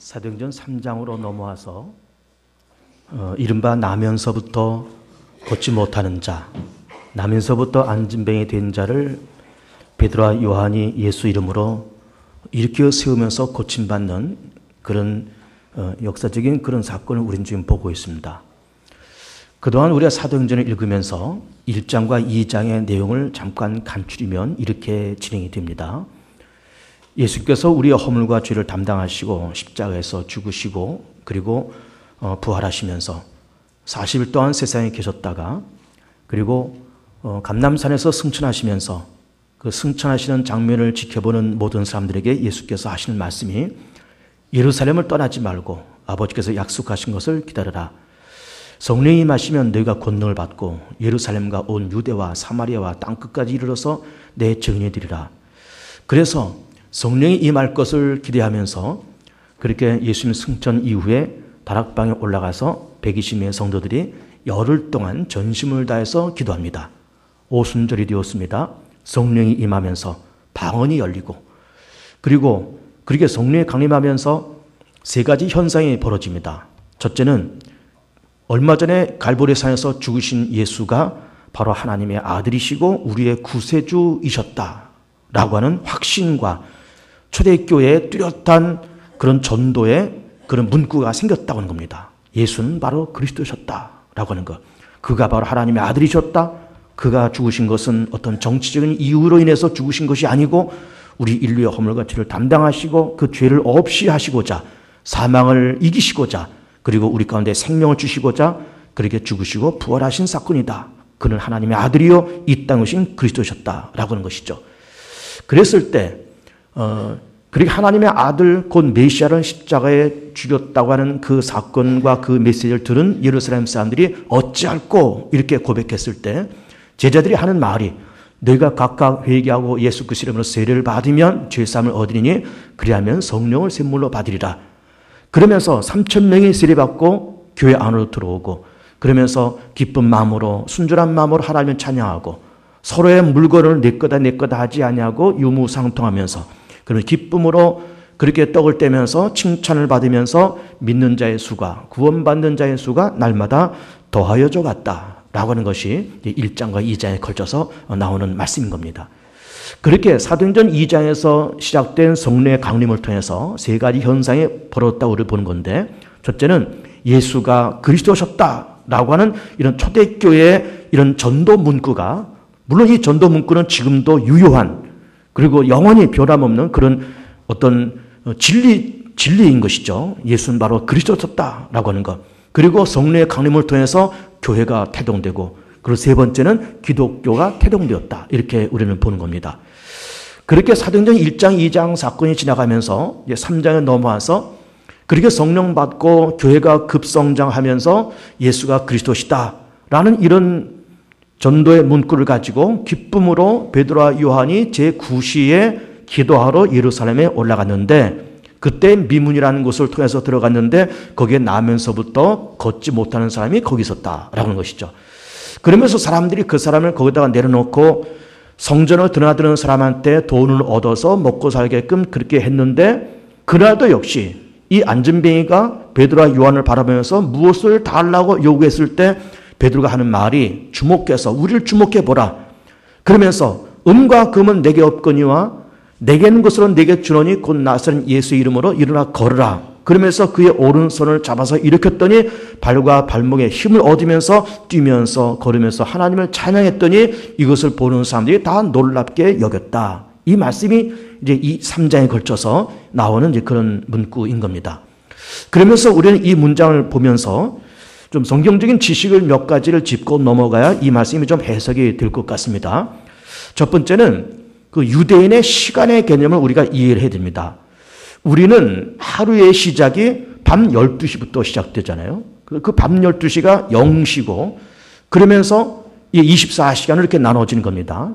사도행전 3장으로 넘어와서 이른바 나면서부터 걷지 못하는 자, 나면서부터 안진뱅이 된 자를 베드로와 요한이 예수 이름으로 일으켜 세우면서 고침받는 그런 역사적인 그런 사건을 우리는 지금 보고 있습니다. 그동안 우리가 사도행전을 읽으면서 1장과 2장의 내용을 잠깐 간추리면 이렇게 진행이 됩니다. 예수께서 우리의 허물과 죄를 담당하시고 십자가에서 죽으시고 그리고 부활하시면서 40일 동안 세상에 계셨다가 그리고 감람산에서 승천하시면서 그 승천하시는 장면을 지켜보는 모든 사람들에게 예수께서 하시는 말씀이 예루살렘을 떠나지 말고 아버지께서 약속하신 것을 기다려라. 성령이 임하시면 너희가 권능을 받고 예루살렘과 온 유대와 사마리아와 땅끝까지 이르러서 내 증인이 되리라. 그래서 성령이 임할 것을 기대하면서 그렇게 예수님 승천 이후에 다락방에 올라가서 120명의 성도들이 열흘 동안 전심을 다해서 기도합니다. 오순절이 되었습니다. 성령이 임하면서 방언이 열리고 그리고 그렇게 성령이 강림하면서 세 가지 현상이 벌어집니다. 첫째는 얼마 전에 갈보리산에서 죽으신 예수가 바로 하나님의 아들이시고 우리의 구세주이셨다라고 하는 확신과 초대교회에 뚜렷한 그런 전도의 그런 문구가 생겼다고 하는 겁니다. 예수는 바로 그리스도셨다라고 하는 것. 그가 바로 하나님의 아들이셨다. 그가 죽으신 것은 어떤 정치적인 이유로 인해서 죽으신 것이 아니고 우리 인류의 허물과 죄를 담당하시고 그 죄를 없이 하시고자 사망을 이기시고자 그리고 우리 가운데 생명을 주시고자 그렇게 죽으시고 부활하신 사건이다. 그는 하나님의 아들이요 이 땅에 오신 그리스도셨다라고 하는 것이죠. 그랬을 때 그렇게 하나님의 아들 곧 메시아를 십자가에 죽였다고 하는 그 사건과 그 메시지를 들은 예루살렘 사람들이 어찌할꼬 이렇게 고백했을 때 제자들이 하는 말이 너희가 각각 회개하고 예수 그리스도 이름으로 세례를 받으면 죄사함을 얻으리니 그리하면 성령을 샘물로 받으리라. 그러면서 3,000명이 세례받고 교회 안으로 들어오고 그러면서 기쁜 마음으로 순전한 마음으로 하나님을 찬양하고 서로의 물건을 내 거다 내 거다 하지 아니하고 유무상통하면서 그런 기쁨으로 그렇게 떡을 떼면서 칭찬을 받으면서 믿는 자의 수가 구원받는 자의 수가 날마다 더하여져 갔다라고 하는 것이 1장과 2장에 걸쳐서 나오는 말씀인 겁니다. 그렇게 사도행전 2장에서 시작된 성령의 강림을 통해서 세 가지 현상이 벌어졌다고 우리 보는 건데 첫째는 예수가 그리스도셨다라고 하는 이런 초대교회의 이런 전도 문구가 물론 이 전도 문구는 지금도 유효한 그리고 영원히 변함없는 그런 어떤 진리인 것이죠. 예수는 바로 그리스도셨다라고 하는 것. 그리고 성령의 강림을 통해서 교회가 태동되고 그리고 세 번째는 기독교가 태동되었다. 이렇게 우리는 보는 겁니다. 그렇게 사도행전 1장, 2장 사건이 지나가면서 이제 3장에 넘어와서 그렇게 성령 받고 교회가 급성장하면서 예수가 그리스도시다라는 이런 전도의 문구를 가지고 기쁨으로 베드로와 요한이 제9시에 기도하러 예루살렘에 올라갔는데 그때 미문이라는 곳을 통해서 들어갔는데 거기에 나면서부터 걷지 못하는 사람이 거기 있었다라고 하는 것이죠. 그러면서 사람들이 그 사람을 거기다가 내려놓고 성전을 드나드는 사람한테 돈을 얻어서 먹고 살게끔 그렇게 했는데 그날도 역시 이 안진뱅이가 베드로와 요한을 바라보면서 무엇을 달라고 요구했을 때 베드로가 하는 말이 주목해서 우리를 주목해보라. 그러면서 은과 금은 내게 없거니와 내게 있는 것으로 내게 주노니 곧 나사렛 예수 이름으로 일어나 걸으라. 그러면서 그의 오른손을 잡아서 일으켰더니 발과 발목에 힘을 얻으면서 뛰면서 걸으면서 하나님을 찬양했더니 이것을 보는 사람들이 다 놀랍게 여겼다. 이 말씀이 이제 이 3장에 걸쳐서 나오는 이제 그런 문구인 겁니다. 그러면서 우리는 이 문장을 보면서 좀 성경적인 지식을 몇 가지를 짚고 넘어가야 이 말씀이 좀 해석이 될 것 같습니다. 첫 번째는 그 유대인의 시간의 개념을 우리가 이해를 해야 됩니다. 우리는 하루의 시작이 밤 12시부터 시작되잖아요. 그 밤 12시가 0시고 그러면서 24시간을 이렇게 나눠지는 겁니다.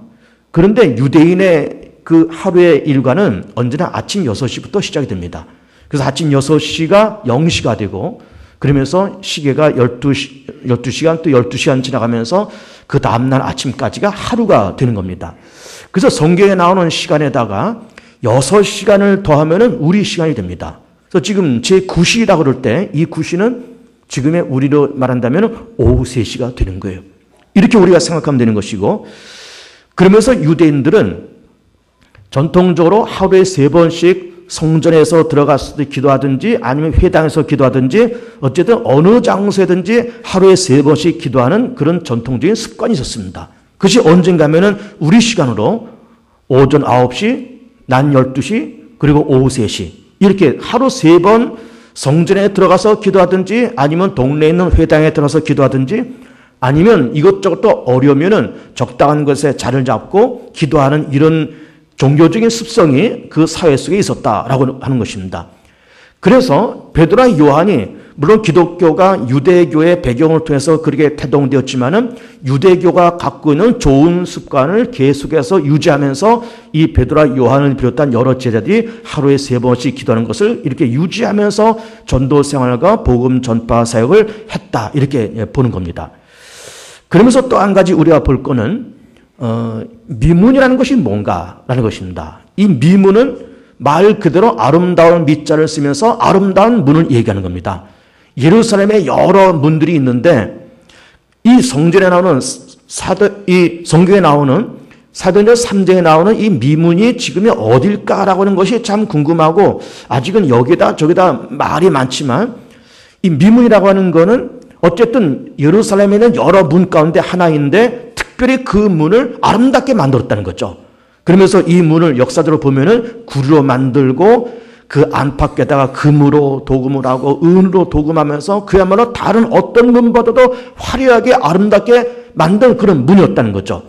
그런데 유대인의 그 하루의 일과는 언제나 아침 6시부터 시작이 됩니다. 그래서 아침 6시가 0시가 되고 그러면서 시계가 12시간 또 12시간 지나가면서 그 다음날 아침까지가 하루가 되는 겁니다. 그래서 성경에 나오는 시간에다가 6시간을 더하면 우리 시간이 됩니다. 그래서 지금 제9시라고 그럴 때 이 9시는 지금의 우리로 말한다면 오후 3시가 되는 거예요. 이렇게 우리가 생각하면 되는 것이고, 그러면서 유대인들은 전통적으로 하루에 3번씩 성전에서 들어가서 기도하든지 아니면 회당에서 기도하든지 어쨌든 어느 장소에든지 하루에 3번씩 기도하는 그런 전통적인 습관이 있었습니다. 그것이 언젠가면은 우리 시간으로 오전 9시, 낮 12시, 그리고 오후 3시 이렇게 하루 3번 성전에 들어가서 기도하든지 아니면 동네에 있는 회당에 들어가서 기도하든지 아니면 이것저것 또 어려우면은 적당한 것에 자리를 잡고 기도하는 이런 종교적인 습성이 그 사회 속에 있었다라고 하는 것입니다. 그래서 베드로와 요한이 물론 기독교가 유대교의 배경을 통해서 그렇게 태동되었지만은 유대교가 갖고 있는 좋은 습관을 계속해서 유지하면서 이 베드로와 요한을 비롯한 여러 제자들이 하루에 3번씩 기도하는 것을 이렇게 유지하면서 전도 생활과 복음 전파 사역을 했다 이렇게 보는 겁니다. 그러면서 또 한 가지 우리가 볼 거는 미문이라는 것이 뭔가라는 것입니다. 이 미문은 말 그대로 아름다운 미자를 쓰면서 아름다운 문을 얘기하는 겁니다. 예루살렘에 여러 문들이 있는데 이 성전에 나오는 이 성경에 나오는 사도행전 3장에 나오는 이 미문이 지금이 어딜까라고 하는 것이 참 궁금하고 아직은 여기다 저기다 말이 많지만 이 미문이라고 하는 거는 어쨌든 예루살렘에 있는 여러 문 가운데 하나인데 특별히 그 문을 아름답게 만들었다는 거죠. 그러면서 이 문을 역사적으로 보면은 구리로 만들고 그 안팎에다가 금으로 도금을 하고 은으로 도금하면서 그야말로 다른 어떤 문보다도 화려하게 아름답게 만든 그런 문이었다는 거죠.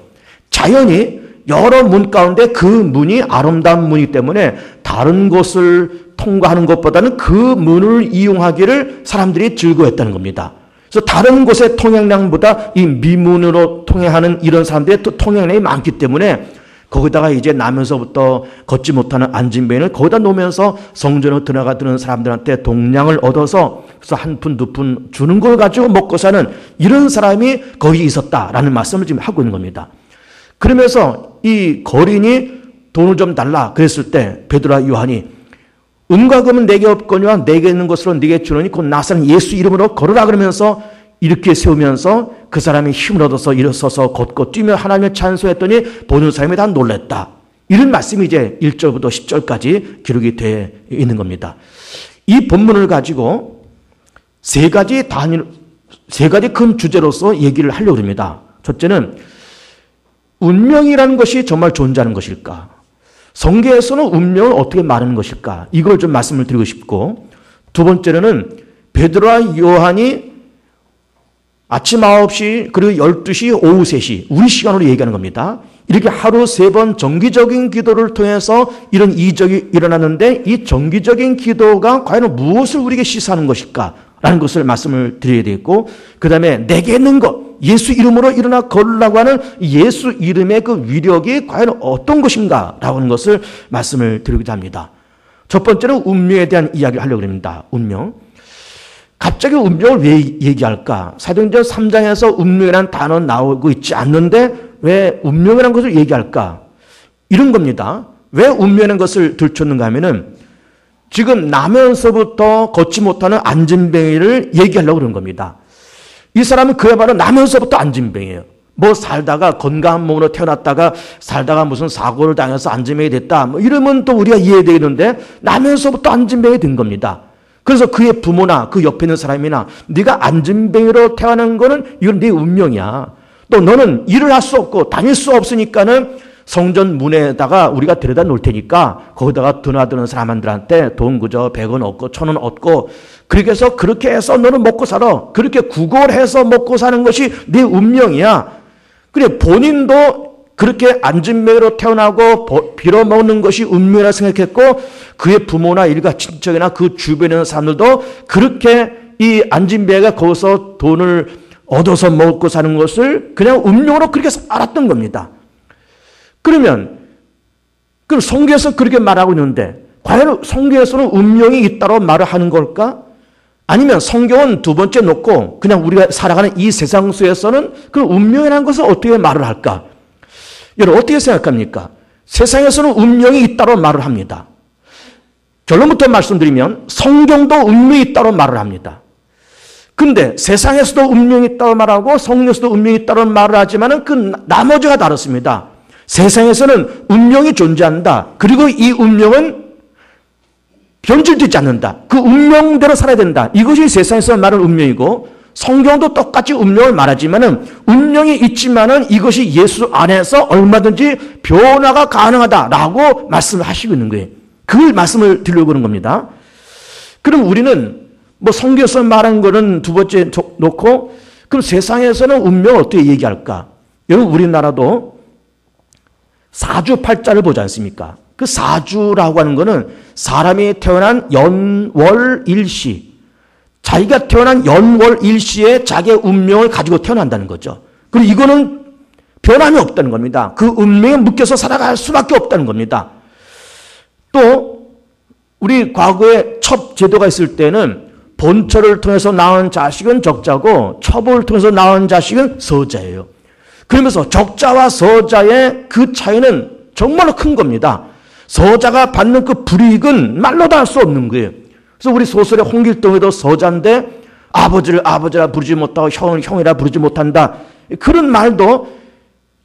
자연히 여러 문 가운데 그 문이 아름다운 문이기 때문에 다른 곳을 통과하는 것보다는 그 문을 이용하기를 사람들이 즐거워했다는 겁니다. 그래서 다른 곳의 통행량보다 이 미문으로 통행하는 이런 사람들의 또 통행량이 많기 때문에 거기다가 이제 나면서부터 걷지 못하는 안진뱅이를 거기다 놓으면서 성전으로 들어가는 사람들한테 동량을 얻어서 그래서 한 푼, 두 푼 주는 걸 가지고 먹고 사는 이런 사람이 거기 있었다라는 말씀을 지금 하고 있는 겁니다. 그러면서 이 거린이 돈을 좀 달라 그랬을 때 베드로와 요한이 은과 금은 내게 없거니와 내게 있는 것으로 네게 주노니 곧 나사렛 예수 이름으로 걸으라 그러면서 이렇게 세우면서 그 사람이 힘을 얻어서 일어서서 걷고 뛰며 하나님을 찬송했더니 보는 사람이 다 놀랬다. 이런 말씀이 이제 1절부터 10절까지 기록이 되어 있는 겁니다. 이 본문을 가지고 세 가지 큰 주제로서 얘기를 하려고 합니다. 첫째는 운명이라는 것이 정말 존재하는 것일까? 성경에서는 운명을 어떻게 말하는 것일까? 이걸 좀 말씀을 드리고 싶고 두 번째로는 베드로와 요한이 아침 9시 그리고 12시 오후 3시 우리 시간으로 얘기하는 겁니다. 이렇게 하루 3번 정기적인 기도를 통해서 이런 이적이 일어났는데 이 정기적인 기도가 과연 무엇을 우리에게 시사하는 것일까? 라는 것을 말씀을 드려야 되겠고 그 다음에 내게 있는 것 예수 이름으로 일어나 걸으라고 하는 예수 이름의 그 위력이 과연 어떤 것인가? 라고 하는 것을 말씀을 드리고자 합니다. 첫 번째는 운명에 대한 이야기를 하려고 합니다. 운명. 갑자기 운명을 왜 얘기할까? 사도행전 3장에서 운명이라는 단어 나오고 있지 않는데 왜 운명이라는 것을 얘기할까? 이런 겁니다. 왜 운명이라는 것을 들췄는가 하면은 지금 나면서부터 걷지 못하는 안진뱅이를 얘기하려고 그러는 겁니다. 이 사람은 그야말로 나면서부터 안진뱅이에요. 뭐 살다가 건강한 몸으로 태어났다가 살다가 무슨 사고를 당해서 안진뱅이 됐다. 뭐 이러면 또 우리가 이해되는데 나면서부터 안진뱅이 된 겁니다. 그래서 그의 부모나 그 옆에 있는 사람이나 네가 안진뱅이로 태어난 거는 이건 네 운명이야. 또 너는 일을 할 수 없고 다닐 수 없으니까는 성전 문에다가 우리가 데려다 놓을 테니까 거기다가 드나드는 사람들한테 돈 그저 100원 얻고 1000원 얻고 그렇게 해서 너는 먹고 살아. 그렇게 구걸해서 먹고 사는 것이 네 운명이야. 그래 본인도 그렇게 안진뱅이로 태어나고 빌어먹는 것이 운명이라 생각했고 그의 부모나 일가 친척이나 그 주변에 있는 사람들도 그렇게 이 안진뱅이가 거기서 돈을 얻어서 먹고 사는 것을 그냥 운명으로 그렇게 알았던 겁니다. 그러면 그럼 성경에서 그렇게 말하고 있는데 과연 성경에서는 운명이 있다고 말을 하는 걸까? 아니면 성경은 두 번째 놓고 그냥 우리가 살아가는 이 세상 속에서는 그 운명이라는 것을 어떻게 말을 할까? 여러분 어떻게 생각합니까? 세상에서는 운명이 있다고 말을 합니다. 결론부터 말씀드리면 성경도 운명이 있다고 말을 합니다. 근데 세상에서도 운명이 있다고 말하고 성경에서도 운명이 있다고 말을 하지만 그 나머지가 다릅니다. 세상에서는 운명이 존재한다. 그리고 이 운명은 변질되지 않는다. 그 운명대로 살아야 된다. 이것이 세상에서 말하는 운명이고 성경도 똑같이 운명을 말하지만은 운명이 있지만은 이것이 예수 안에서 얼마든지 변화가 가능하다라고 말씀을 하시고 있는 거예요. 그 말씀을 드리려고 하는 겁니다. 그럼 우리는 뭐 성경에서 말한 거는 두 번째 놓고 그럼 세상에서는 운명을 어떻게 얘기할까? 여러분 우리나라도 사주팔자를 보지 않습니까? 그 사주라고 하는 거는 사람이 태어난 연월일시, 자기가 태어난 연월일시에 자기의 운명을 가지고 태어난다는 거죠. 그리고 이거는 변함이 없다는 겁니다. 그 운명에 묶여서 살아갈 수밖에 없다는 겁니다. 또 우리 과거에 첩 제도가 있을 때는 본처를 통해서 낳은 자식은 적자고 첩을 통해서 낳은 자식은 서자예요. 그러면서 적자와 서자의 그 차이는 정말로 큰 겁니다. 서자가 받는 그 불이익은 말로도 할 수 없는 거예요. 그래서 우리 소설의 홍길동에도 서자인데 아버지를 아버지라 부르지 못하고 형을 형이라 부르지 못한다. 그런 말도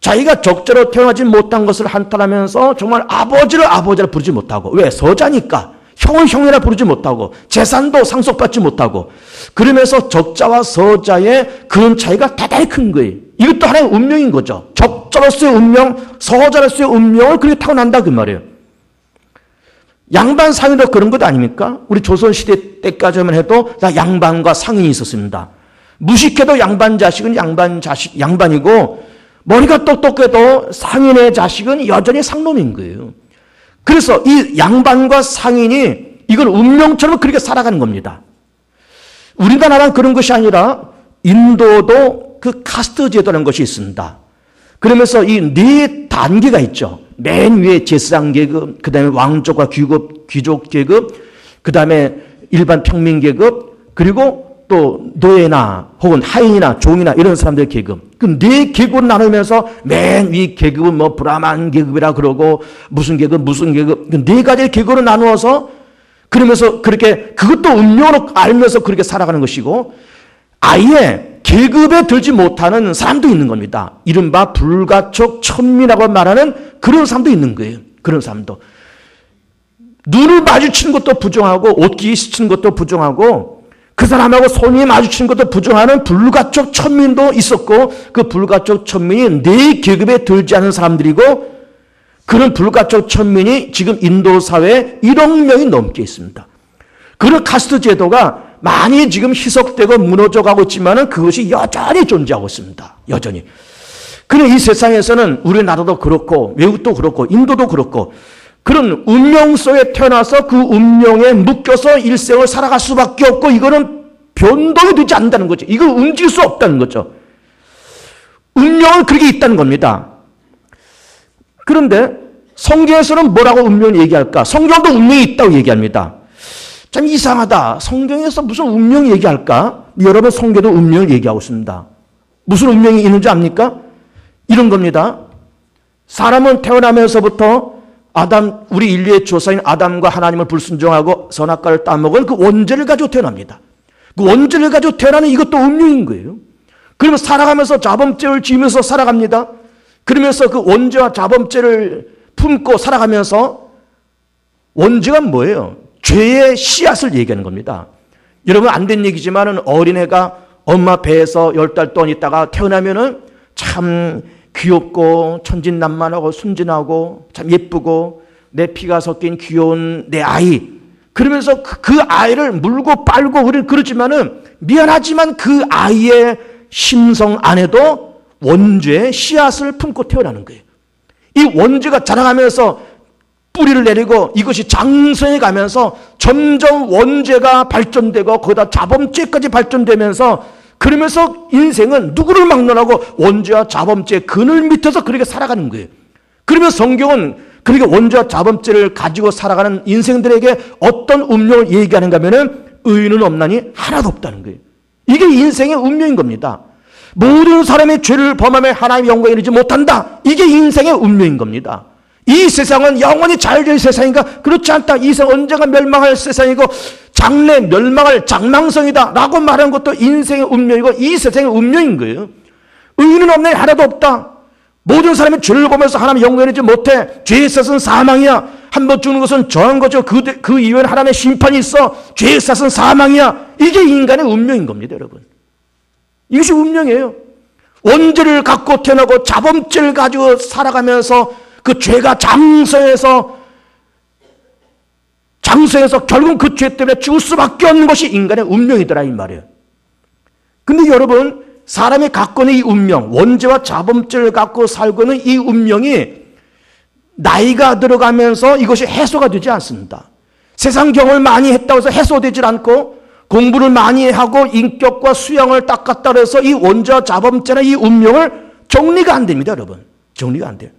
자기가 적자로 태어나지 못한 것을 한탄하면서 정말 아버지를 아버지라 부르지 못하고 왜? 서자니까. 형을 형이라 부르지 못하고 재산도 상속받지 못하고 그러면서 적자와 서자의 그런 차이가 대단히 큰 거예요. 이것도 하나의 운명인 거죠. 적자로서의 운명, 서자로서의 운명을 그렇게 타고난다 그 말이에요. 양반 상인도 그런 것 아닙니까? 우리 조선시대 때까지만 해도 다 양반과 상인이 있었습니다. 무식해도 양반 자식은 양반이고 머리가 똑똑해도 상인의 자식은 여전히 상놈인 거예요. 그래서 이 양반과 상인이 이건 운명처럼 그렇게 살아가는 겁니다. 우리나라는 그런 것이 아니라 인도도 그 카스트 제도라는 것이 있습니다. 그러면서 이 네 단계가 있죠. 맨 위에 제사장 계급, 그 다음에 왕족과 귀족 계급, 그 다음에 일반 평민 계급, 그리고 또 노예나 혹은 하인이나 종이나 이런 사람들의 계급. 그 네 계급으로 나누면서 맨 위 계급은 뭐 브라만 계급이라 그러고 무슨 계급 그 네 가지의 계급으로 나누어서 그러면서 그렇게 그것도 운명으로 알면서 그렇게 살아가는 것이고 아예 계급에 들지 못하는 사람도 있는 겁니다. 이른바 불가촉 천민이라고 말하는 그런 사람도 있는 거예요. 그런 사람도. 눈을 마주치는 것도 부정하고 옷깃이 스치는 것도 부정하고 그 사람하고 손이 마주치는 것도 부정하는 불가촉 천민도 있었고 그 불가촉 천민이 네 계급에 들지 않은 사람들이고 그런 불가촉 천민이 지금 인도 사회에 1억 명이 넘게 있습니다. 그런 카스트 제도가 많이 지금 희석되고 무너져가고 있지만 그것이 여전히 존재하고 있습니다. 여전히. 그런 이 세상에서는 우리나라도 그렇고 외국도 그렇고 인도도 그렇고 그런 운명 속에 태어나서 그 운명에 묶여서 일생을 살아갈 수밖에 없고 이거는 변동이 되지 않는다는 거죠. 이걸 움직일 수 없다는 거죠. 운명은 그렇게 있다는 겁니다. 그런데 성경에서는 뭐라고 운명을 얘기할까? 성경도 운명이 있다고 얘기합니다. 참 이상하다. 성경에서 무슨 운명 얘기할까? 여러분 성경도 운명을 얘기하고 있습니다. 무슨 운명이 있는지 압니까? 이런 겁니다. 사람은 태어나면서부터 우리 인류의 조상인 아담과 하나님을 불순종하고 선악과를 따먹은 그 원죄를 가지고 태어납니다. 그 원죄를 가지고 태어나는 이것도 운명인 거예요. 그러면 살아가면서 자범죄를 지으면서 살아갑니다. 그러면서 그 원죄와 자범죄를 품고 살아가면서 원죄가 뭐예요? 죄의 씨앗을 얘기하는 겁니다. 여러분 안 된 얘기지만은 어린애가 엄마 배에서 10달 동안 있다가 태어나면은 참 귀엽고 천진난만하고 순진하고 참 예쁘고 내 피가 섞인 귀여운 내 아이. 그러면서 그 아이를 물고 빨고 우리는 그러지만은 미안하지만 그 아이의 심성 안에도 원죄의 씨앗을 품고 태어나는 거예요. 이 원죄가 자라가면서 뿌리를 내리고 이것이 장성해 가면서 점점 원죄가 발전되고 거기다 자범죄까지 발전되면서 그러면서 인생은 누구를 막론하고 원죄와 자범죄의 그늘 밑에서 그렇게 살아가는 거예요. 그러면 성경은 그렇게 원죄와 자범죄를 가지고 살아가는 인생들에게 어떤 운명을 얘기하는가 하면은 의인은 없나니 하나도 없다는 거예요. 이게 인생의 운명인 겁니다. 모든 사람의 죄를 범하며 하나님의 영광에 이르지 못한다. 이게 인생의 운명인 겁니다. 이 세상은 영원히 잘 될 세상인가? 그렇지 않다. 이 세상 언젠가 멸망할 세상이고 장래 멸망할 장망성이다 라고 말하는 것도 인생의 운명이고 이 세상의 운명인 거예요. 의인은 없네, 하나도 없다. 모든 사람이 죄를 보면서 하나님 영원하지 못해. 죄의 탓은 사망이야. 한 번 죽는 것은 정한 거죠. 그 이후에는 하나님의 심판이 있어. 죄의 탓은 사망이야. 이게 인간의 운명인 겁니다, 여러분. 이것이 운명이에요. 원죄를 갖고 태어나고 자범죄를 가지고 살아가면서 그 죄가 장성해서 결국 그 죄 때문에 죽을 수밖에 없는 것이 인간의 운명이더라 이 말이에요. 근데 여러분, 사람이 갖고 있는 이 운명, 원죄와 자범죄를 갖고 살고 있는 이 운명이 나이가 들어가면서 이것이 해소가 되지 않습니다. 세상 경험을 많이 했다고 해서 해소되질 않고 공부를 많이 하고 인격과 수양을 닦았다고 해서 이 원죄와 자범죄나 이 운명을 정리가 안 됩니다, 여러분. 정리가 안 돼요.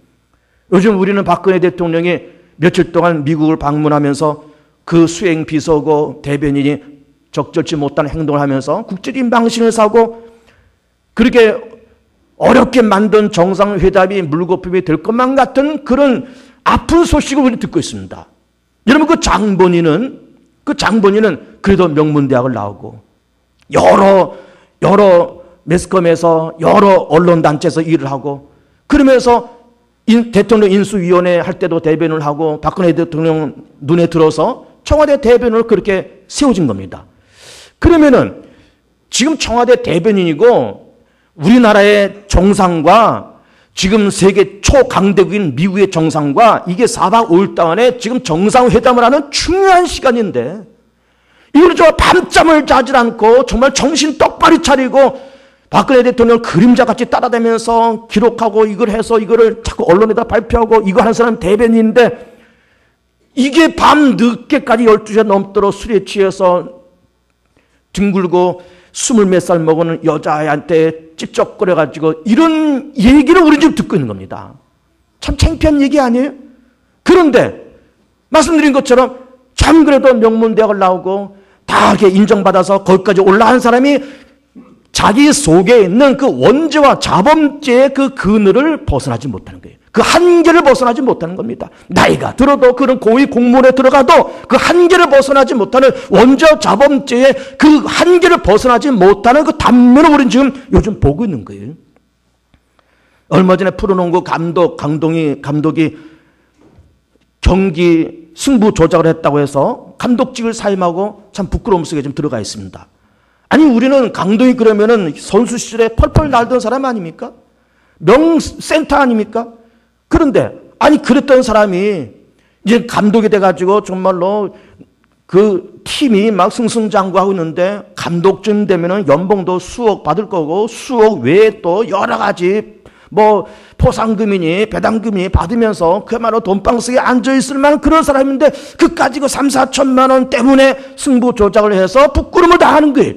요즘 우리는 박근혜 대통령이 며칠 동안 미국을 방문하면서 그 수행 비서고 대변인이 적절치 못한 행동을 하면서 국제적인 망신을 사고 그렇게 어렵게 만든 정상회담이 물거품이 될 것만 같은 그런 아픈 소식을 우리는 듣고 있습니다. 여러분, 그 장본인은 그래도 명문대학을 나오고 여러 매스컴에서 여러 언론단체에서 일을 하고 그러면서 대통령 인수위원회 할 때도 대변을 하고 박근혜 대통령 눈에 들어서 청와대 대변을 그렇게 세워진 겁니다. 그러면은 지금 청와대 대변인이고 우리나라의 정상과 지금 세계 초강대국인 미국의 정상과 이게 4박 5일 동안에 지금 정상회담을 하는 중요한 시간인데 이걸 저 밤잠을 자질 않고 정말 정신 똑바로 차리고 박근혜 대통령 그림자같이 따라다니면서 기록하고 이걸 해서 이거를 자꾸 언론에다 발표하고 이거 하는 사람 대변인인데 이게 밤 늦게까지 12시가 넘도록 술에 취해서 뒹굴고 20몇 살 먹은 여자애한테 찝쩍거려가지고 이런 얘기를 우리 지금 듣고 있는 겁니다. 참 창피한 얘기 아니에요? 그런데 말씀드린 것처럼 참 그래도 명문대학을 나오고 다 이렇게 인정받아서 거기까지 올라간 사람이 자기 속에 있는 그 원죄와 자범죄의 그 그늘을 벗어나지 못하는 거예요. 그 한계를 벗어나지 못하는 겁니다. 나이가 들어도 그런 고위 공무원에 들어가도 그 한계를 벗어나지 못하는 원죄와 자범죄의 그 한계를 벗어나지 못하는 그 단면을 우리는 지금 요즘 보고 있는 거예요. 얼마 전에 프로농구 감독이 경기 승부 조작을 했다고 해서 감독직을 사임하고 참 부끄러움 속에 좀 들어가 있습니다. 아니 우리는 강동이 그러면은 선수 시절에 펄펄 날던 사람 아닙니까? 명센터 아닙니까? 그런데 아니 그랬던 사람이 이제 감독이 돼가지고 정말로 그 팀이 막 승승장구하고 있는데 감독쯤 되면은 연봉도 수억 받을 거고 수억 외에 또 여러 가지 뭐 포상금이니 배당금이 받으면서 그야말로 돈방석에 앉아있을 만한 그런 사람인데 그까지 그 3, 4천만 원 때문에 승부 조작을 해서 부끄러움을 당하는 거예요.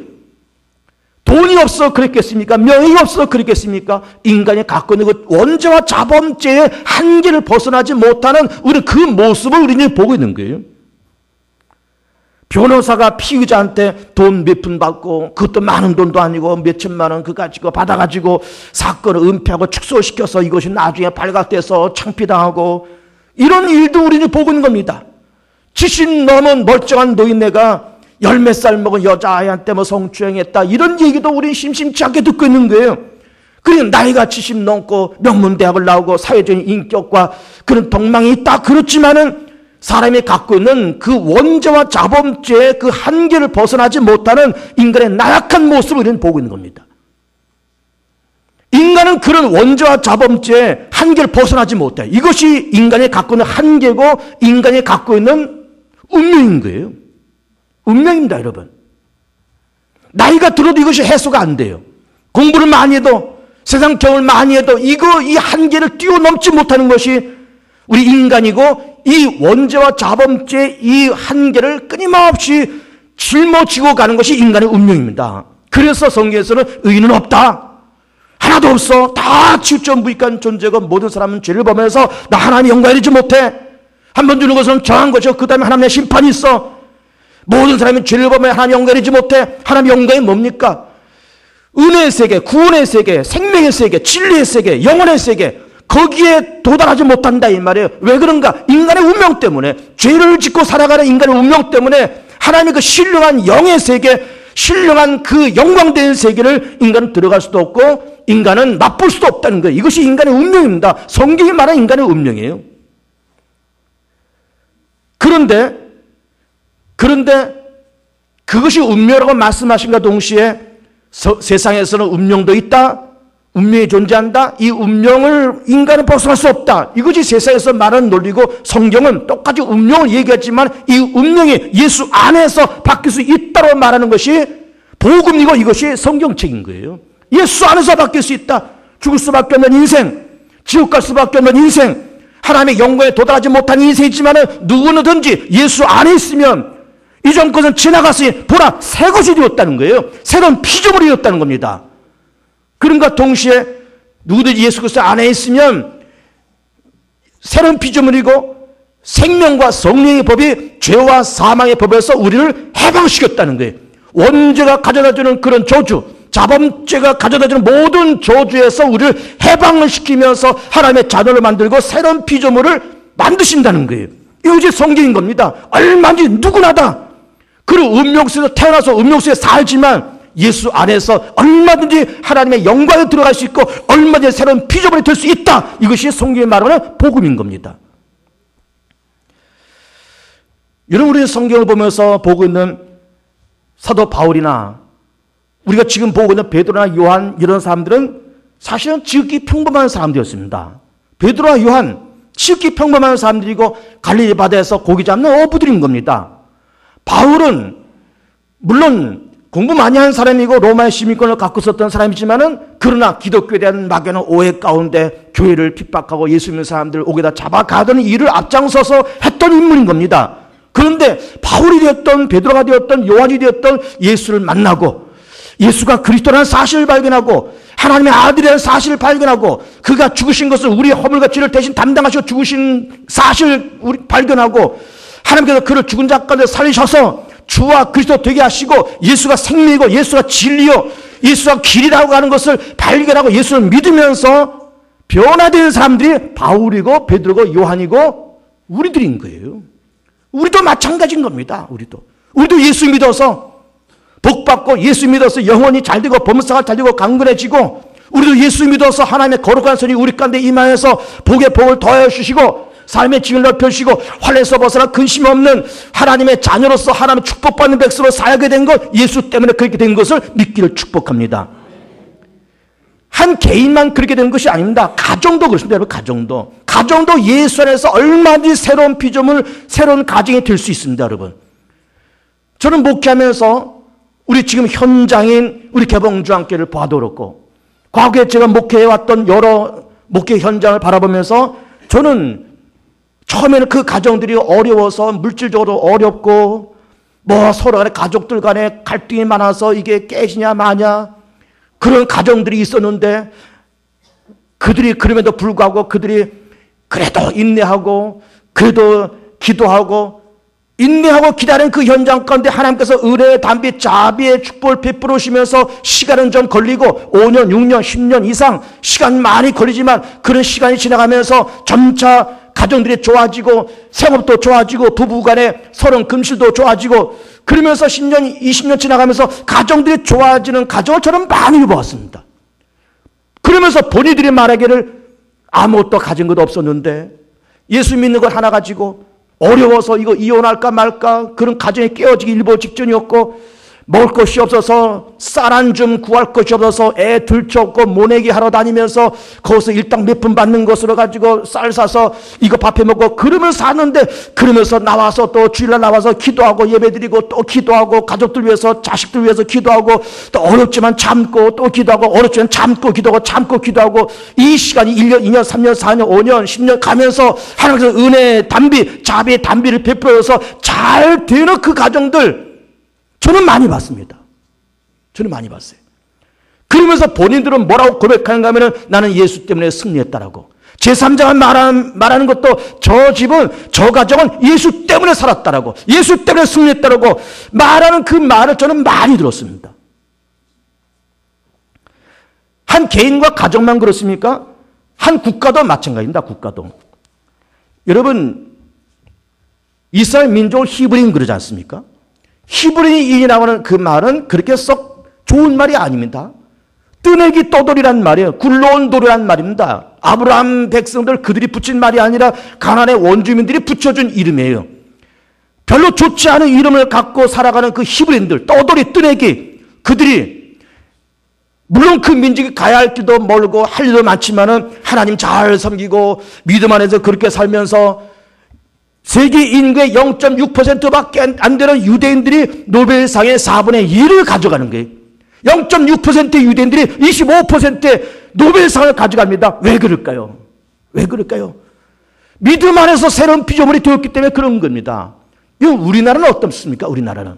돈이 없어 그랬겠습니까? 명예가 없어 그랬겠습니까? 인간이 갖고 있는 그 원죄와 자범죄의 한계를 벗어나지 못하는 우리 그 모습을 우리는 보고 있는 거예요. 변호사가 피의자한테 돈 몇 푼 받고 그것도 많은 돈도 아니고 몇 천만 원 그거 가지고 받아가지고 사건을 은폐하고 축소시켜서 이것이 나중에 발각돼서 창피당하고 이런 일도 우리는 보고 있는 겁니다. 70 넘은 멀쩡한 노인네가 10몇 살 먹은 여자아이한테 뭐 성추행했다 이런 얘기도 우리는 심심치 않게 듣고 있는 거예요. 그러니까 나이가 70 넘고 명문대학을 나오고 사회적인 인격과 그런 덕망이 있다 그렇지만은 사람이 갖고 있는 그 원죄와 자범죄의 그 한계를 벗어나지 못하는 인간의 나약한 모습을 우리는 보고 있는 겁니다. 인간은 그런 원죄와 자범죄의 한계를 벗어나지 못해. 이것이 인간이 갖고 있는 한계고 인간이 갖고 있는 운명인 거예요. 운명입니다, 여러분. 나이가 들어도 이것이 해소가 안 돼요. 공부를 많이 해도 세상 경험을 많이 해도 이 한계를 뛰어넘지 못하는 것이 우리 인간이고 이 원죄와 자범죄의 이 한계를 끊임없이 짊어지고 가는 것이 인간의 운명입니다. 그래서 성경에서는 의인은 없다. 하나도 없어. 다 치우쳐무익한 존재고 모든 사람은 죄를 범해서 나 하나님 영광이지 못해. 한 번 주는 것은 정한 것이고 그 다음에 하나님의 심판이 있어. 모든 사람이 죄를 범해 하나님 영광이지 못해. 하나님 영광이 뭡니까? 은혜의 세계, 구원의 세계, 생명의 세계, 진리의 세계, 영혼의 세계 거기에 도달하지 못한다 이 말이에요. 왜 그런가? 인간의 운명 때문에, 죄를 짓고 살아가는 인간의 운명 때문에 하나님의 그 신령한 영의 세계, 신령한 그 영광된 세계를 인간은 들어갈 수도 없고 인간은 맛볼 수도 없다는 거예요. 이것이 인간의 운명입니다. 성경이 말하는 인간의 운명이에요. 그런데 그것이 운명이라고 말씀하신과 동시에 세상에서는 운명도 있다. 운명이 존재한다. 이 운명을 인간은 벗어날 수 없다. 이것이 세상에서 말하는 논리고, 성경은 똑같이 운명을 얘기했지만 이 운명이 예수 안에서 바뀔 수 있다고 말하는 것이 복음이고 이것이 성경책인 거예요. 예수 안에서 바뀔 수 있다. 죽을 수밖에 없는 인생, 지옥 갈 수밖에 없는 인생, 하나님의 영광에 도달하지 못한 인생이지만 누구든지 예수 안에 있으면 이전 것은 지나갔으니 보라 새 것이 되었다는 거예요. 새로운 피조물이 되었다는 겁니다. 그런가 동시에 누구든지 예수 그리스도 안에 있으면 새로운 피조물이고 생명과 성령의 법이 죄와 사망의 법에서 우리를 해방시켰다는 거예요. 원죄가 가져다주는 그런 저주, 자범죄가 가져다주는 모든 저주에서 우리를 해방을 시키면서 하나님의 자녀를 만들고 새로운 피조물을 만드신다는 거예요. 이것이 성경인 겁니다. 얼마든지 누구나 다 그 운명 속에서 태어나서 운명 속에 살지만 예수 안에서 얼마든지 하나님의 영광에 들어갈 수 있고 얼마든지 새로운 피조물이 될 수 있다. 이것이 성경이 말하는 복음인 겁니다. 여러분, 우리는 성경을 보면서 보고 있는 사도 바울이나 우리가 지금 보고 있는 베드로나 요한 이런 사람들은 사실은 지극히 평범한 사람들이었습니다. 베드로와 요한 지극히 평범한 사람들이고 갈릴리 바다에서 고기 잡는 어부들인 겁니다. 바울은 물론 공부 많이 한 사람이고 로마의 시민권을 갖고 있었던 사람이지만은 그러나 기독교에 대한 막연한 오해 가운데 교회를 핍박하고 예수 믿는 사람들을 옥에다 잡아가던 일을 앞장서서 했던 인물인 겁니다. 그런데 바울이 되었던 베드로가 되었던 요한이 되었던 예수를 만나고 예수가 그리스도라는 사실을 발견하고 하나님의 아들이라는 사실을 발견하고 그가 죽으신 것을 우리의 허물과 죄를 대신 담당하시고 죽으신 사실을 우리 발견하고 하나님께서 그를 죽은 자 가운데 살리셔서 주와 그리스도 되게 하시고 예수가 생명이고 예수가 진리요 예수가 길이라고 하는 것을 발견하고 예수를 믿으면서 변화되는 사람들이 바울이고 베드로고 요한이고 우리들인 거예요. 우리도 마찬가지인 겁니다. 우리도 예수 믿어서 복받고 예수 믿어서 영혼이 잘되고 범사가 잘되고 강건해지고 우리도 예수 믿어서 하나님의 거룩한 선이 우리 가운데 임하여서 복의 복을 더하여 주시고 삶의 지을 넓혀주시고 환난에서 벗어나 근심 없는 하나님의 자녀로서 하나님의 축복받는 백성으로 살게 된 것 예수 때문에 그렇게 된 것을 믿기를 축복합니다. 한 개인만 그렇게 된 것이 아닙니다. 가정도 그렇습니다. 여러분, 가정도 예수 안에서 얼마든지 새로운 피조물, 새로운 가정이 될 수 있습니다. 여러분, 저는 목회하면서 우리 지금 현장인 우리 개봉주안교회를 봐도 그렇고 과거에 제가 목회해왔던 여러 목회 현장을 바라보면서 저는 처음에는 그 가정들이 어려워서 물질적으로 어렵고 뭐 서로 간에 가족들 간에 갈등이 많아서 이게 깨지냐 마냐 그런 가정들이 있었는데 그들이 그럼에도 불구하고 그들이 그래도 인내하고 그래도 기도하고 인내하고 기다리는 그 현장 가운데 하나님께서 은혜의 담비 자비의 축복을 베풀으시면서 시간은 좀 걸리고 5년 6년 10년 이상 시간 많이 걸리지만 그런 시간이 지나가면서 점차 가정들이 좋아지고 생업도 좋아지고 부부간에 서로 금실도 좋아지고 그러면서 10년 20년 지나가면서 가정들이 좋아지는 가정을 저는 많이 보았습니다. 그러면서 본인들이 말하기를 아무것도 가진 것도 없었는데 예수 믿는 것 하나 가지고 어려워서 이거 이혼할까 말까 그런 가정이 깨어지기 일보 직전이었고 먹을 것이 없어서 쌀 한 줌 구할 것이 없어서 애 들쳐없고 모내기 하러 다니면서 거기서 일당 몇 푼 받는 것으로 가지고 쌀 사서 이거 밥해 먹고 그러면서 사는데 그러면서 나와서 또 주일날 나와서 기도하고 예배드리고 또 기도하고 가족들 위해서 자식들 위해서 기도하고 또 어렵지만 참고 또 기도하고 어렵지만 참고 기도하고 참고 기도하고 이 시간이 1년 2년 3년 4년 5년 10년 가면서 하나님께서 은혜의 담비 자비의 담비를 베풀어서 잘 되는 그 가정들 저는 많이 봤습니다. 저는 많이 봤어요. 그러면서 본인들은 뭐라고 고백하는가 하면 나는 예수 때문에 승리했다라고. 제3자가 말하는 것도 저 집은 저 가정은 예수 때문에 살았다라고. 예수 때문에 승리했다라고 말하는 그 말을 저는 많이 들었습니다. 한 개인과 가정만 그렇습니까? 한 국가도 마찬가지입니다. 국가도. 여러분, 이스라엘 민족을 히브리인 그러지 않습니까? 히브리인이라고 하는 그 말은 그렇게 썩 좋은 말이 아닙니다. 뜨내기 떠돌이란 말이에요. 굴러온 돌이란 말입니다. 아브라함 백성들 그들이 붙인 말이 아니라 가나안의 원주민들이 붙여준 이름이에요. 별로 좋지 않은 이름을 갖고 살아가는 그 히브리인들, 떠돌이, 뜨내기, 그들이 물론 그 민족이 가야 할 길도 멀고 할 일도 많지만은 하나님 잘 섬기고 믿음 안에서 그렇게 살면서 세계 인구의 0.6%밖에 안 되는 유대인들이 노벨상의 4분의 1을 가져가는 거예요. 0.6%의 유대인들이 25%의 노벨상을 가져갑니다. 왜 그럴까요? 왜 그럴까요? 믿음 안에서 새로운 피조물이 되었기 때문에 그런 겁니다. 우리나라는 어떻습니까? 우리나라는.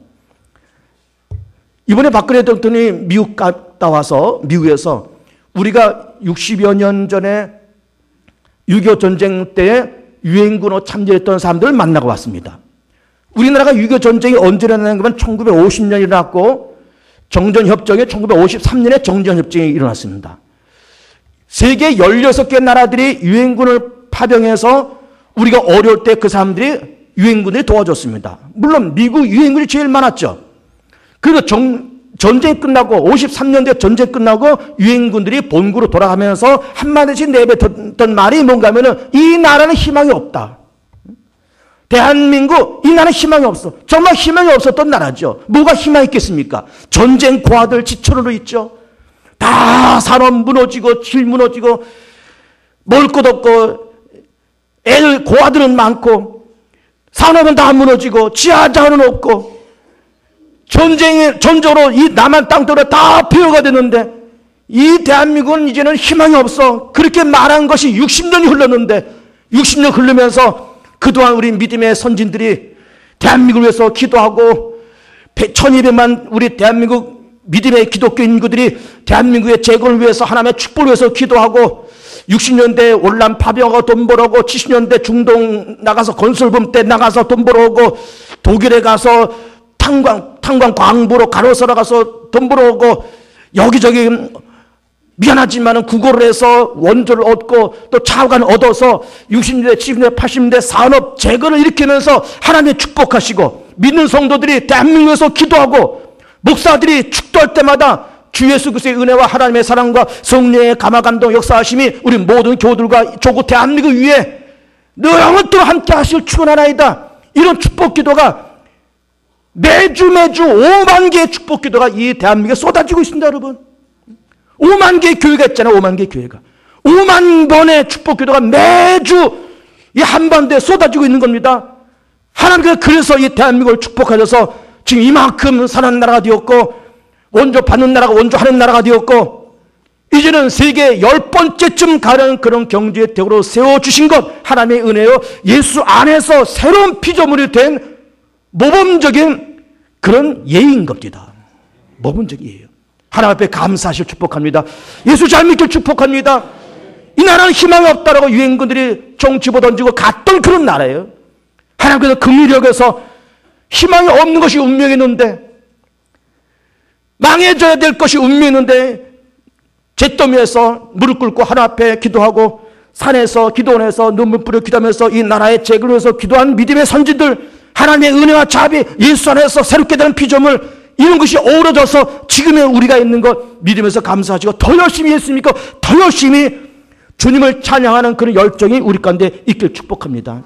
이번에 박근혜 대통령이 미국 갔다 와서 미국에서 우리가 60여 년 전에 6.25 전쟁 때에 유엔군으로 참전했던 사람들을 만나고 왔습니다. 우리나라가 6.25 전쟁이 언제 일어났냐면 1950년에 일어났고 정전협정이 1953년에 정전협정이 일어났습니다. 세계 16개 나라들이 유엔군을 파병해서 우리가 어려울 때 그 사람들이 유엔군들이 도와줬습니다. 물론 미국 유엔군이 제일 많았죠. 그리고 전쟁이 끝나고 53년대 전쟁 끝나고 유엔군들이 본국으로 돌아가면서 한마디씩 내뱉었던 말이 뭔가 하면은 이 나라는 희망이 없다. 대한민국 이 나라는 희망이 없어. 정말 희망이 없었던 나라죠. 뭐가 희망이 있겠습니까? 전쟁 고아들 지천으로 있죠. 다 산업 무너지고 길 무너지고 먹을 것 없고 애들 고아들은 많고 산업은 다 무너지고 지하자원은 없고 전쟁으로 이 남한 땅들을 다 폐허가 됐는데 이 대한민국은 이제는 희망이 없어. 그렇게 말한 것이 60년이 흘렀는데 60년 흐르면서 그동안 우리 믿음의 선진들이 대한민국을 위해서 기도하고 1200만 우리 대한민국 믿음의 기독교 인구들이 대한민국의 재건을 위해서 하나님의 축복을 위해서 기도하고 60년대 월남 파병하고 돈 벌어오고 70년대 중동 나가서 건설범 때 나가서 돈 벌어오고 독일에 가서 탄광 광부로 가로서러 가서 돈 벌어오고 여기저기 미안하지만 구걸을 해서 원조를 얻고 또 차관을 얻어서 60년대, 70년대, 80년대 산업 재건을 일으키면서 하나님의 축복하시고 믿는 성도들이 대한민국에서 기도하고 목사들이 축도할 때마다 주 예수 그리스도의 은혜와 하나님의 사랑과 성령의 감화감동 역사하심이 우리 모든 교우들과 조국 대한민국 위에 늘 영원토록 함께 하실 축원하나이다. 이런 축복 기도가 매주 5만 개의 축복 기도가 이 대한민국에 쏟아지고 있습니다. 여러분 5만 개의 교회가 있잖아요. 5만 개의 교회가 5만 번의 축복 기도가 매주 이 한반도에 쏟아지고 있는 겁니다. 하나님께서 그래서 이 대한민국을 축복하셔서 지금 이만큼 사는 나라가 되었고 원조 받는 나라가 원조하는 나라가 되었고 이제는 세계 10번째쯤 가는 그런 경제의 대국으로 세워주신 것 하나님의 은혜요. 예수 안에서 새로운 피조물이 된 모범적인 그런 예인 겁니다. 모범적인 예예요. 하나님 앞에 감사하실 축복합니다. 예수 잘 믿길 축복합니다. 이 나라는 희망이 없다라고 유엔군들이 총 집어던지고 갔던 그런 나라예요. 하나님께서 긍휼히 여겨서 희망이 없는 것이 운명이었는데 망해져야 될 것이 운명이었는데 잿더미에서 무릎 꿇고 하나님 앞에 기도하고 산에서 기도원에서 눈물 뿌려 기도하면서 이 나라의 재건을 위해서 기도한 믿음의 선진들 하나님의 은혜와 자비 예수 안에서 새롭게 되는 피조물 이런 것이 어우러져서 지금의 우리가 있는 것 믿으면서 감사하시고 더 열심히 했습니까? 더 열심히 주님을 찬양하는 그런 열정이 우리 가운데 있길 축복합니다.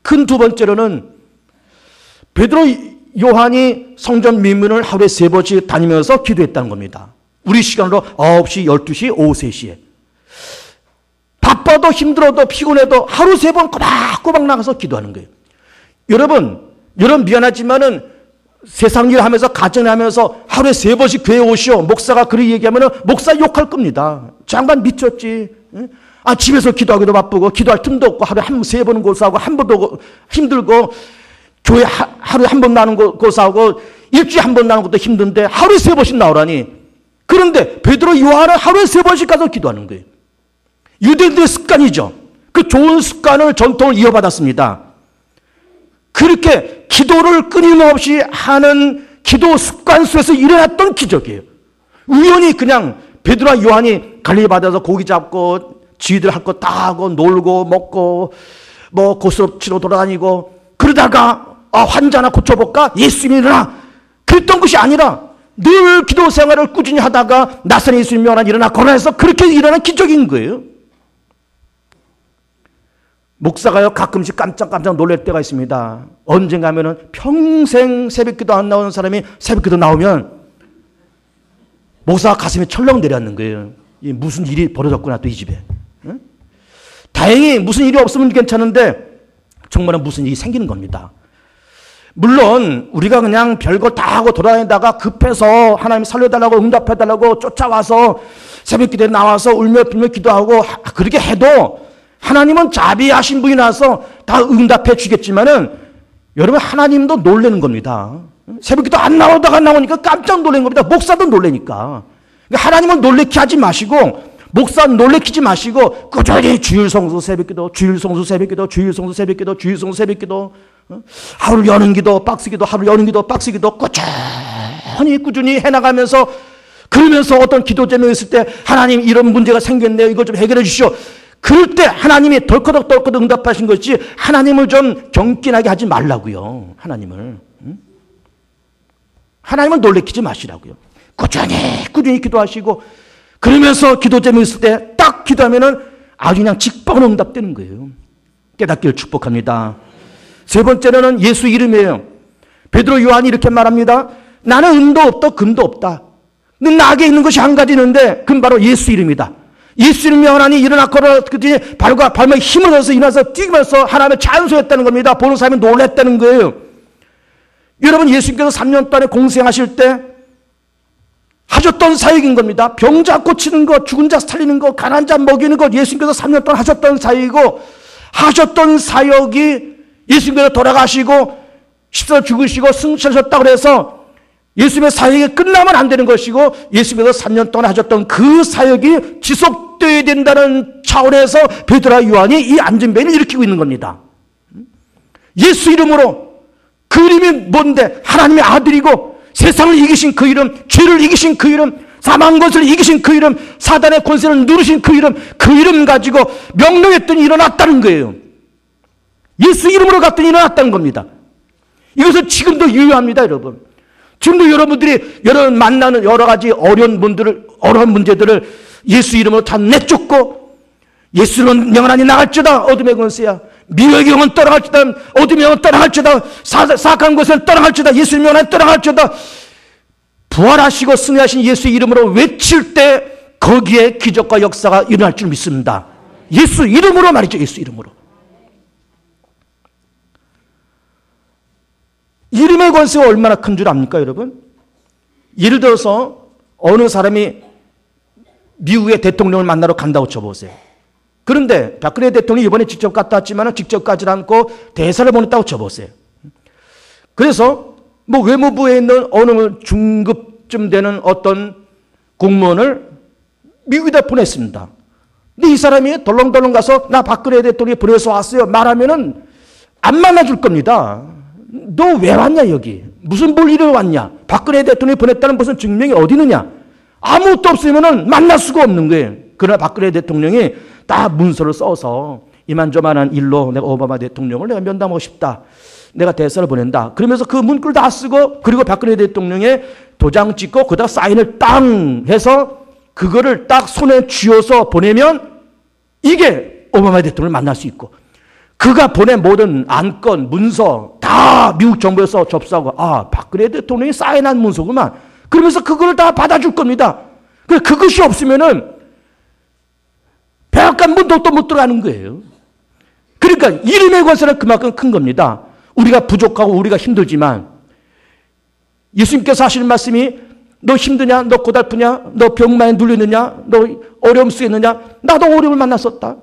큰 두 번째로는 베드로 요한이 성전 민문을 하루에 3번씩 다니면서 기도했다는 겁니다. 우리 시간으로 9시, 12시, 오후 3시에 바빠도 힘들어도 피곤해도 하루 3번 꼬박꼬박 나가서 기도하는 거예요. 여러분 미안하지만은 세상 일 하면서 가정 하면서 하루에 3번씩 교회 오시오. 목사가 그렇게 얘기하면은 목사 욕할 겁니다. 장관 미쳤지. 아 집에서 기도하기도 바쁘고 기도할 틈도 없고 하루에 3번은 고사하고 한 번도 힘들고 교회 하루에 한 번 나오는 거 고사하고 일주일에 한 번 나오는 것도 힘든데 하루에 3번씩 나오라니. 그런데 베드로 요한은 하루에 3번씩 가서 기도하는 거예요. 유대인들의 습관이죠. 그 좋은 습관을 전통을 이어받았습니다. 그렇게 기도를 끊임없이 하는 기도 습관 속에서 일어났던 기적이에요. 우연히 그냥 베드로와 요한이 갈릴리 바다에서 고기 잡고 지들 할 거 다 하고 놀고 먹고 뭐 고스톱 치러 돌아다니고 그러다가 환자 하나 고쳐볼까? 예수님이 일어나. 그랬던 것이 아니라 늘 기도 생활을 꾸준히 하다가 낯선 예수님이 일어나 걸어내서 그렇게 일어난 기적인 거예요. 목사가요 가끔씩 깜짝 놀랄 때가 있습니다. 언젠가 하면은 평생 새벽기도 안 나오는 사람이 새벽기도 나오면 목사가 가슴이 철렁 내려앉는 거예요. 무슨 일이 벌어졌구나 또 이 집에. 응? 다행히 무슨 일이 없으면 괜찮은데 정말은 무슨 일이 생기는 겁니다. 물론 우리가 그냥 별거 다 하고 돌아다니다가 급해서 하나님 살려달라고 응답해달라고 쫓아와서 새벽기도에 나와서 울며 빌며 기도하고 그렇게 해도 하나님은 자비하신 분이 나서 다 응답해 주겠지만은 여러분 하나님도 놀라는 겁니다. 새벽기도 안 나오다가 나오니까 깜짝 놀란 겁니다. 목사도 놀라니까. 하나님은 놀래키지 하지 마시고 목사 놀래키지 마시고 꾸준히 주일 성수 새벽기도, 주일 성수 새벽기도, 주일 성수 새벽기도, 주일 성수 새벽기도, 하루 여는 기도, 박스 기도, 하루 여는 기도, 박스 기도 꾸준히 해나가면서 그러면서 어떤 기도 제목이 있을 때 하나님 이런 문제가 생겼네요. 이걸 좀 해결해 주시오. 그럴 때 하나님이 덜커덕 응답하신 것이 하나님을 좀 경긴하게 하지 말라고요. 하나님을 놀래키지 마시라고요. 꾸준히 기도하시고 그러면서 기도 제목이 있을 때 딱 기도하면은 아주 그냥 직방으로 응답되는 거예요. 깨닫기를 축복합니다. 세 번째로는 예수 이름이에요. 베드로 요한이 이렇게 말합니다. 나는 은도 없다 금도 없다. 근데 나에게 있는 것이 한 가지 있는데 그건 바로 예수 이름이다. 예수 이름 명하니 일어나 걸어 발목에 힘을 얻어서 일어나서 뛰면서 하나님을 찬송했다는 겁니다. 보는 사람이 놀랐다는 거예요. 여러분 예수님께서 3년 동안에 공생하실 때 하셨던 사역인 겁니다. 병자 고치는 것, 죽은 자 살리는 것, 가난한 자 먹이는 것 예수님께서 3년 동안 하셨던 사역이고 하셨던 사역이 예수님께서 돌아가시고 십자가 죽으시고 승천하셨다고 해서 예수님의 사역이 끝나면 안 되는 것이고 예수님께서 3년 동안 하셨던 그 사역이 지속되어야 된다는 차원에서 베드로와 요한이 이 안전벨을 일으키고 있는 겁니다. 예수 이름으로 그 이름이 뭔데? 하나님의 아들이고 세상을 이기신 그 이름, 죄를 이기신 그 이름, 사망 것을 이기신 그 이름, 사단의 권세를 누르신 그 이름 가지고 명령했더니 일어났다는 거예요. 예수 이름으로 갔더니 일어났다는 겁니다. 이것은 지금도 유효합니다, 여러분. 지금도 여러분들이 만나는 여러 가지 어려운 문제들을 예수 이름으로 다 내쫓고 예수는 영원하니 나갈지어다 어둠의 권세야. 미혹의 영은 떠나갈지어다. 어둠의 영은 떠나갈지어다. 사악한 것은 떠나갈지어다. 예수님 영원하니 떠나갈지어다. 부활하시고 승리하신 예수 이름으로 외칠 때 거기에 기적과 역사가 일어날 줄 믿습니다. 예수 이름으로 말이죠. 예수 이름으로. 이름의 권세가 얼마나 큰 줄 압니까, 여러분? 예를 들어서 어느 사람이 미국의 대통령을 만나러 간다고 쳐보세요. 그런데 박근혜 대통령이 이번에 직접 갔다 왔지만 직접 가지 않고 대사를 보냈다고 쳐보세요. 그래서 뭐 외무부에 있는 어느 중급쯤 되는 어떤 공무원을 미국에다 보냈습니다. 근데 이 사람이 덜렁덜렁 가서 나 박근혜 대통령이 보내서 왔어요 말하면은 안 만나줄 겁니다. 너 왜 왔냐 여기? 무슨 볼 일을 왔냐? 박근혜 대통령이 보냈다는 무슨 증명이 어디 있느냐? 아무것도 없으면은 만날 수가 없는 거예요. 그러나 박근혜 대통령이 딱 문서를 써서 이만저만한 일로 내가 오바마 대통령을 내가 면담하고 싶다. 내가 대사를 보낸다. 그러면서 그 문구를 다 쓰고 그리고 박근혜 대통령의 도장 찍고 거기다 사인을 땅 해서 그거를 딱 손에 쥐어서 보내면 이게 오바마 대통령을 만날 수 있고 그가 보낸 모든 안건, 문서 다 미국 정부에서 접수하고 박근혜 대통령이 사인한 문서구만. 그러면서 그걸 다 받아줄 겁니다. 그것이 없으면은 백악관 문도 또 못 들어가는 거예요. 그러니까 이름의 권세는 그만큼 큰 겁니다. 우리가 부족하고 우리가 힘들지만 예수님께서 하시는 말씀이 너 힘드냐? 너 고달프냐? 너 병마에 눌리느냐? 너 어려움 속에 있느냐? 나도 어려움을 만났었다.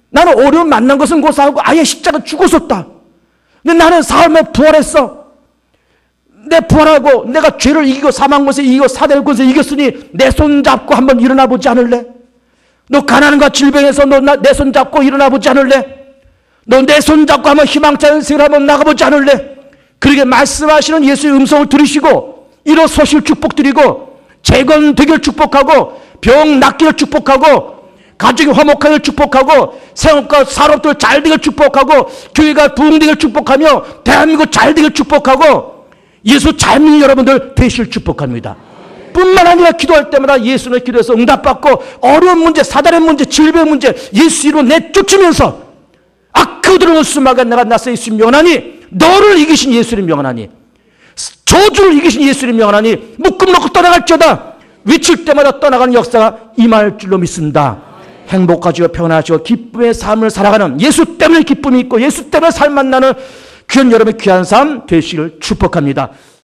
나는 어려움 만난 것은 고사하고 아예 십자가 죽었었다. 근데 나는 삶에 부활했어. 내 부활하고 내가 죄를 이기고 사망 권세 이기고 사대의 권세 이겼으니 내 손 잡고 한번 일어나 보지 않을래? 너 가난과 질병에서 너 내 손 잡고 일어나 보지 않을래? 너 내 손 잡고 한번 희망찬 생을 한번 나가보지 않을래? 그렇게 말씀하시는 예수의 음성을 들으시고 일어서실 축복드리고 재건되기를 축복하고 병 낫기를 축복하고 가족이 화목하게 축복하고 생업과 산업들 잘 되길 축복하고 교회가 부흥되길 축복하며 대한민국 잘 되길 축복하고 예수 잘 믿는 여러분들 되실 축복합니다. 뿐만 아니라 기도할 때마다 예수는 기도해서 응답받고 어려운 문제, 사단의 문제, 질병 문제 예수 이름으로 내쫓으면서 악그들은 수마가 내가 나서 예수님 명하니 너를 이기신 예수님 명하니 저주를 이기신 예수님 명하니 묶음 놓고 떠나갈지어다 외칠 때마다 떠나가는 역사가 임할 줄로 믿습니다. 행복하시고 평안하시고 기쁨의 삶을 살아가는 예수 때문에 기쁨이 있고 예수 때문에 삶 만나는 귀한 여러분의 귀한 삶 되시기를 축복합니다.